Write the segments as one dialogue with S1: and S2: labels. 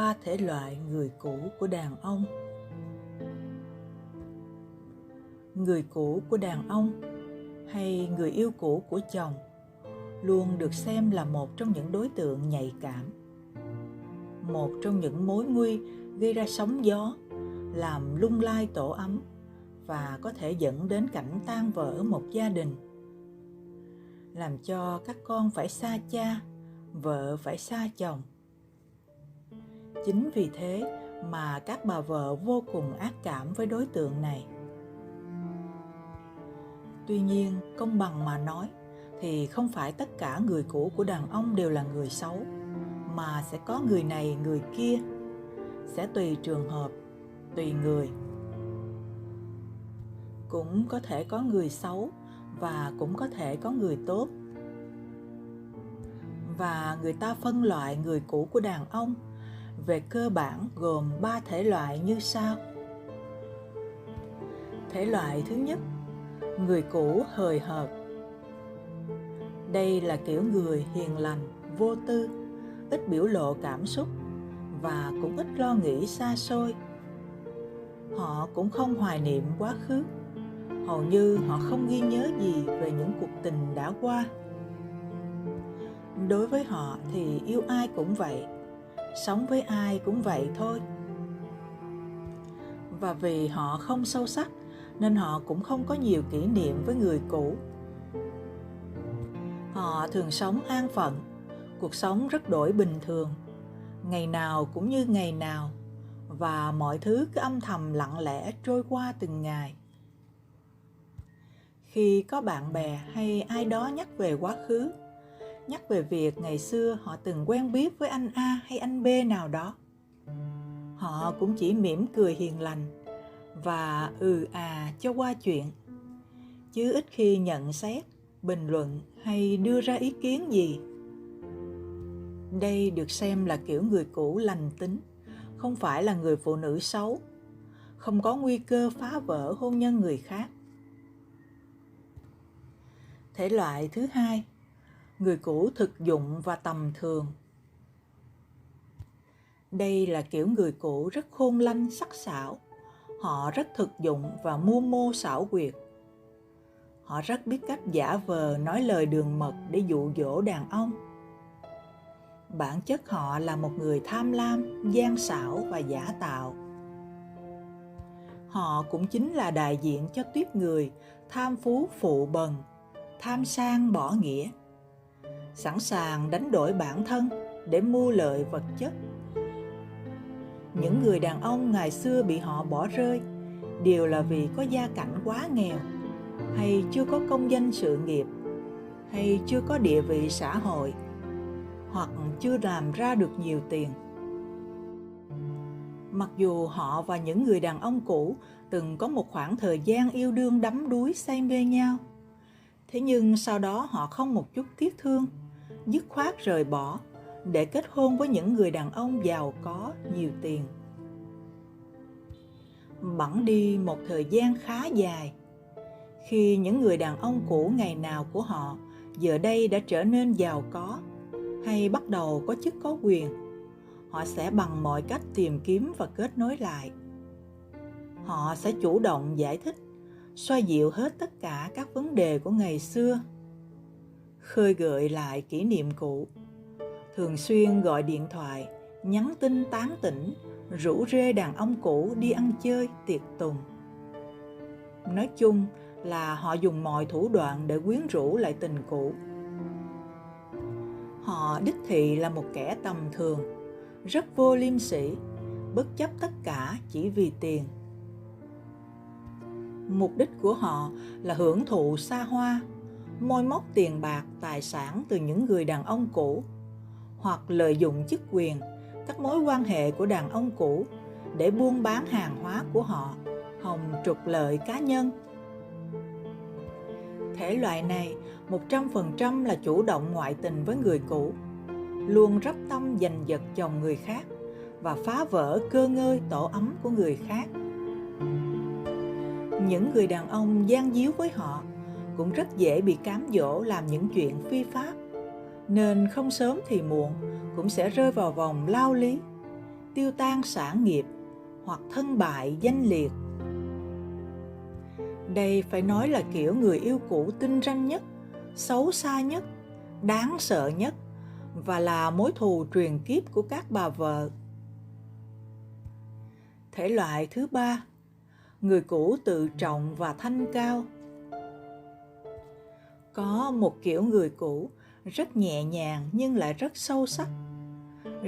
S1: ba thể loại người cũ của đàn ông. Người cũ của đàn ông hay người yêu cũ của chồng luôn được xem là một trong những đối tượng nhạy cảm, một trong những mối nguy gây ra sóng gió, làm lung lay tổ ấm và có thể dẫn đến cảnh tan vỡ một gia đình, làm cho các con phải xa cha, vợ phải xa chồng. Chính vì thế mà các bà vợ vô cùng ác cảm với đối tượng này. Tuy nhiên, công bằng mà nói thì không phải tất cả người cũ của đàn ông đều là người xấu, mà sẽ có người này người kia, sẽ tùy trường hợp, tùy người. Cũng có thể có người xấu và cũng có thể có người tốt. Và người ta phân loại người cũ của đàn ông về cơ bản gồm 3 thể loại như sau. Thể loại thứ nhất, người cũ hời hợt. Đây là kiểu người hiền lành, vô tư, ít biểu lộ cảm xúc và cũng ít lo nghĩ xa xôi. Họ cũng không hoài niệm quá khứ, hầu như họ không ghi nhớ gì về những cuộc tình đã qua. Đối với họ thì yêu ai cũng vậy, sống với ai cũng vậy thôi. Và vì họ không sâu sắc nên họ cũng không có nhiều kỷ niệm với người cũ. Họ thường sống an phận, cuộc sống rất đổi bình thường, ngày nào cũng như ngày nào, và mọi thứ cứ âm thầm lặng lẽ trôi qua từng ngày. Khi có bạn bè hay ai đó nhắc về quá khứ, nhắc về việc ngày xưa họ từng quen biết với anh A hay anh B nào đó, họ cũng chỉ mỉm cười hiền lành và cho qua chuyện, chứ ít khi nhận xét, bình luận hay đưa ra ý kiến gì. Đây được xem là kiểu người cũ lành tính, không phải là người phụ nữ xấu, không có nguy cơ phá vỡ hôn nhân người khác. Thể loại thứ hai, người cũ thực dụng và tầm thường. Đây là kiểu người cũ rất khôn lanh, sắc sảo. Họ rất thực dụng và mưu mô xảo quyệt. Họ rất biết cách giả vờ nói lời đường mật để dụ dỗ đàn ông. Bản chất họ là một người tham lam, gian xảo và giả tạo. Họ cũng chính là đại diện cho tuýp người tham phú phụ bần, tham sang bỏ nghĩa, sẵn sàng đánh đổi bản thân để mưu lợi vật chất. Những người đàn ông ngày xưa bị họ bỏ rơi đều là vì có gia cảnh quá nghèo, hay chưa có công danh sự nghiệp, hay chưa có địa vị xã hội, hoặc chưa làm ra được nhiều tiền. Mặc dù họ và những người đàn ông cũ từng có một khoảng thời gian yêu đương đắm đuối say mê nhau, thế nhưng sau đó họ không một chút tiếc thương, dứt khoát rời bỏ để kết hôn với những người đàn ông giàu có, nhiều tiền. Bẵng đi một thời gian khá dài, khi những người đàn ông cũ ngày nào của họ giờ đây đã trở nên giàu có hay bắt đầu có chức có quyền, họ sẽ bằng mọi cách tìm kiếm và kết nối lại. Họ sẽ chủ động giải thích, xoa dịu hết tất cả các vấn đề của ngày xưa, khơi gợi lại kỷ niệm cũ, thường xuyên gọi điện thoại, nhắn tin tán tỉnh, rủ rê đàn ông cũ đi ăn chơi, tiệc tùng. Nói chung là họ dùng mọi thủ đoạn để quyến rũ lại tình cũ. Họ đích thị là một kẻ tầm thường, rất vô liêm sỉ, bất chấp tất cả chỉ vì tiền. Mục đích của họ là hưởng thụ xa hoa, moi móc tiền bạc, tài sản từ những người đàn ông cũ, hoặc lợi dụng chức quyền, các mối quan hệ của đàn ông cũ để buôn bán hàng hóa của họ, hòng trục lợi cá nhân. Thể loại này 100% là chủ động ngoại tình với người cũ, luôn rắp tâm giành giật chồng người khác và phá vỡ cơ ngơi tổ ấm của người khác. Những người đàn ông gian díu với họ cũng rất dễ bị cám dỗ làm những chuyện phi pháp, nên không sớm thì muộn cũng sẽ rơi vào vòng lao lý, tiêu tan sản nghiệp hoặc thân bại danh liệt. Đây phải nói là kiểu người yêu cũ tinh ranh nhất, xấu xa nhất, đáng sợ nhất và là mối thù truyền kiếp của các bà vợ. Thể loại thứ ba, người cũ tự trọng và thanh cao. Có một kiểu người cũ rất nhẹ nhàng nhưng lại rất sâu sắc,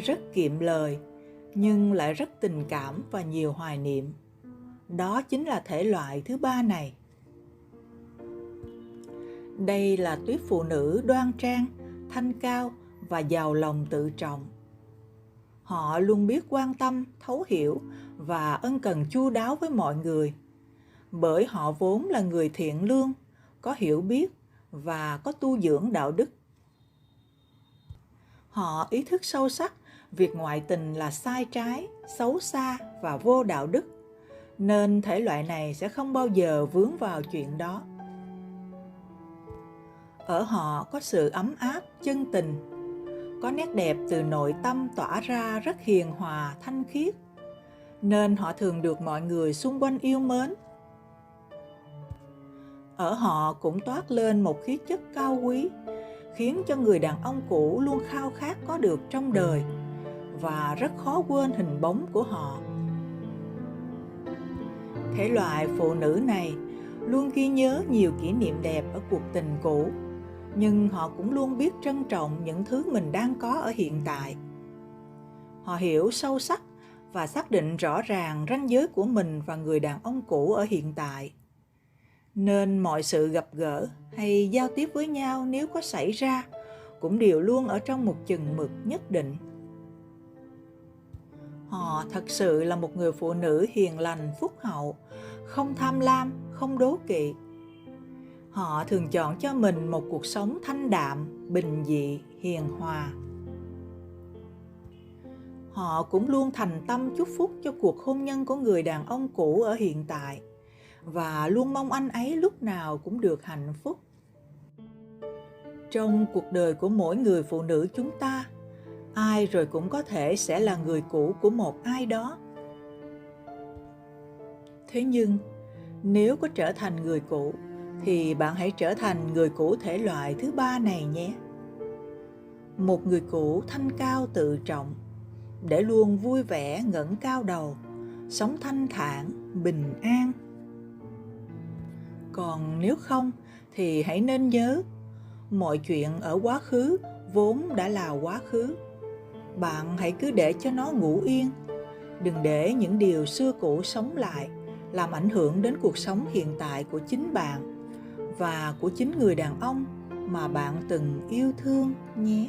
S1: rất kiệm lời nhưng lại rất tình cảm và nhiều hoài niệm. Đó chính là thể loại thứ ba này. Đây là tuýp phụ nữ đoan trang, thanh cao và giàu lòng tự trọng. Họ luôn biết quan tâm, thấu hiểu và ân cần chu đáo với mọi người, bởi họ vốn là người thiện lương, có hiểu biết và có tu dưỡng đạo đức. Họ ý thức sâu sắc việc ngoại tình là sai trái, xấu xa và vô đạo đức, nên thể loại này sẽ không bao giờ vướng vào chuyện đó. Ở họ có sự ấm áp, chân tình, có nét đẹp từ nội tâm tỏa ra rất hiền hòa, thanh khiết, nên họ thường được mọi người xung quanh yêu mến. Ở họ cũng toát lên một khí chất cao quý, khiến cho người đàn ông cũ luôn khao khát có được trong đời và rất khó quên hình bóng của họ. Thể loại phụ nữ này luôn ghi nhớ nhiều kỷ niệm đẹp ở cuộc tình cũ, nhưng họ cũng luôn biết trân trọng những thứ mình đang có ở hiện tại. Họ hiểu sâu sắc và xác định rõ ràng ranh giới của mình và người đàn ông cũ ở hiện tại. Nên mọi sự gặp gỡ hay giao tiếp với nhau nếu có xảy ra cũng đều luôn ở trong một chừng mực nhất định. Họ thật sự là một người phụ nữ hiền lành, phúc hậu, không tham lam, không đố kỵ. Họ thường chọn cho mình một cuộc sống thanh đạm, bình dị, hiền hòa. Họ cũng luôn thành tâm chúc phúc cho cuộc hôn nhân của người đàn ông cũ ở hiện tại và luôn mong anh ấy lúc nào cũng được hạnh phúc. Trong cuộc đời của mỗi người phụ nữ chúng ta, ai rồi cũng có thể sẽ là người cũ của một ai đó. Thế nhưng, nếu có trở thành người cũ, thì bạn hãy trở thành người cũ thể loại thứ ba này nhé. Một người cũ thanh cao tự trọng, để luôn vui vẻ ngẩng cao đầu, sống thanh thản, bình an. Còn nếu không, thì hãy nên nhớ, mọi chuyện ở quá khứ vốn đã là quá khứ. Bạn hãy cứ để cho nó ngủ yên, đừng để những điều xưa cũ sống lại, làm ảnh hưởng đến cuộc sống hiện tại của chính bạn và của chính người đàn ông mà bạn từng yêu thương nhé.